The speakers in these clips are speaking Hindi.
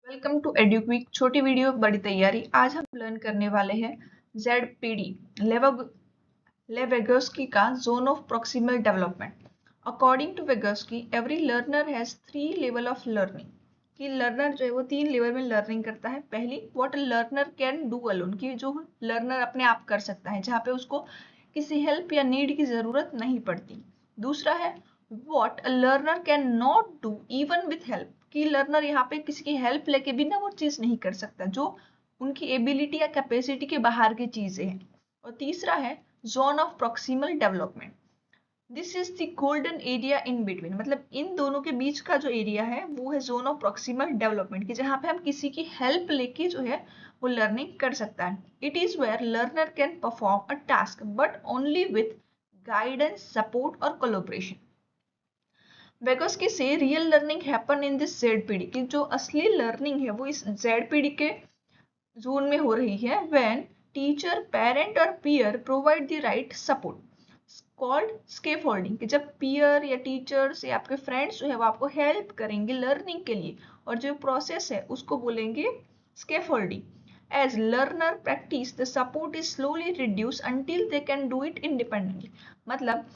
Welcome to एड्यूक्विक। छोटी वीडियो बड़ी तैयारी। आज हम लर्न करने वाले हैं ZPD लेवेगोस्की का zone of proximal development. According to Vygotsky every learner has 3 level of learning. कि लर्नर जो है वो 3 लेवल में लर्निंग करता है। पहली, what a learner can do alone, कि जो लर्नर अपने आप कर सकता है, जहाँ पे उसको किसी हेल्प या नीड की जरूरत नहीं पड़ती। दूसरा है what a learner can not do even with help, कि लर्नर यहाँ पे किसी की हेल्प लेके भी ना वो चीज नहीं कर सकता, जो उनकी एबिलिटी या कैपेसिटी के बाहर की चीजें हैं। और तीसरा है zone of proximal development. This is the golden area in between, मतलब इन दोनों के बीच का जो एरिया है वो है जोन ऑफ प्रॉक्सिमल डेवलपमेंट, कि जहाँ पे हम किसी की हेल्प लेके जो है वो लर्निंग कर सकता है। It is where learner can perform a task but only with guidance, support और कोलैबोरेशन। वेगोस्की से real learning happen in this ZPD, की जो असली लर्निंग है वो इस ZPD के जोन में हो रही है व्हेन टीचर, पेरेंट और peer provide the right support, called scaffolding. कि जब पीयर या टीचर्स या आपके फ्रेंड्स जो है वो आपको हेल्प करेंगे लर्निंग के लिए, और जो प्रोसेस है उसको बोलेंगे scaffolding. As learner practice the support is slowly reduce until they can do it independently. मतलब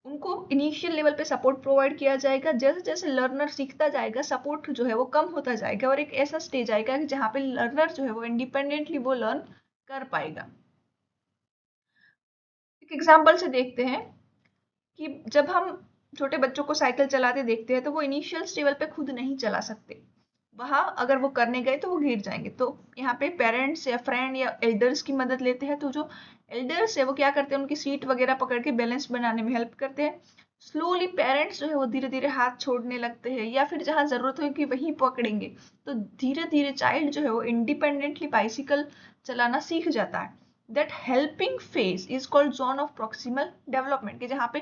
उनको इनिशियल लेवल पे सपोर्ट प्रोवाइड किया जाएगा, जैसे जैसे लर्नर सीखता जाएगा सपोर्ट जो है वो कम होता जाएगा, और एक ऐसा स्टेज आएगा कि जहाँ पे लर्नर जो है वो इंडिपेंडेंटली वो लर्न कर पाएगा। एक एग्जांपल से देखते हैं कि जब हम छोटे बच्चों को साइकिल चलाते देखते हैं तो वो इनिशियल लेवल पे खुद नहीं चला सकते, वहां अगर वो करने गए तो वो गिर जाएंगे। तो यहाँ पे पेरेंट्स या फ्रेंड या एल्डर्स की मदद लेते हैं। तो जो एल्डर्स है वो क्या करते हैं, उनकी सीट वगैरह पकड़ के बैलेंस बनाने में हेल्प करते हैं। स्लोली पेरेंट्स जो है वो धीरे धीरे हाथ छोड़ने लगते हैं, या फिर जहाँ जरूरत होगी वहीं पकड़ेंगे। तो धीरे धीरे चाइल्ड जो है वो इंडिपेंडेंटली बाइसिकल चलाना सीख जाता है। That helping phase is called zone of proximal development, कि जहाँ पे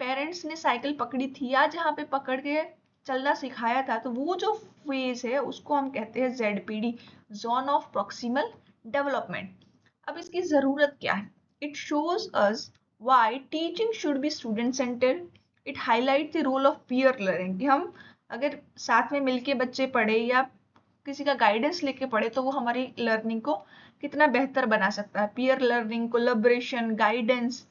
पेरेंट्स ने साइकिल पकड़ी थी या जहाँ पे पकड़ के चलना सिखाया था, तो वो जो फेज है उसको हम कहते हैं ZPD, zone of proximal development. अब इसकी जरूरत क्या है? It shows us why teaching should be student centered. It highlight the role of peer learning, कि हम अगर साथ में मिलके बच्चे पढ़े या किसी का गाइडेंस लेके पढ़े तो वो हमारी लर्निंग को कितना बेहतर बना सकता है। Peer learning, collaboration, guidance,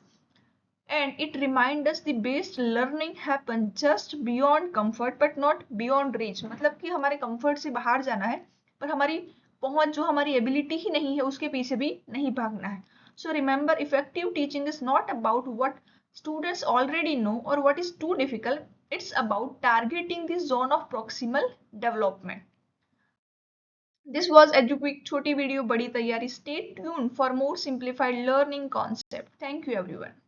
and it reminds us the best learning happen just beyond comfort but not beyond reach। मतलब कि हमारे कंफर्ट से बाहर जाना है, पर हमारी पहुंच, जो हमारी एबिलिटी ही नहीं है उसके पीछे भी नहीं भागना है। So remember, effective teaching is not about what students already know or what is too difficult. It's about targeting the zone of proximal development. This was EduQuick, छोटी वीडियो बड़ी तैयारी। Stay tuned for more simplified learning concept. Thank you everyone.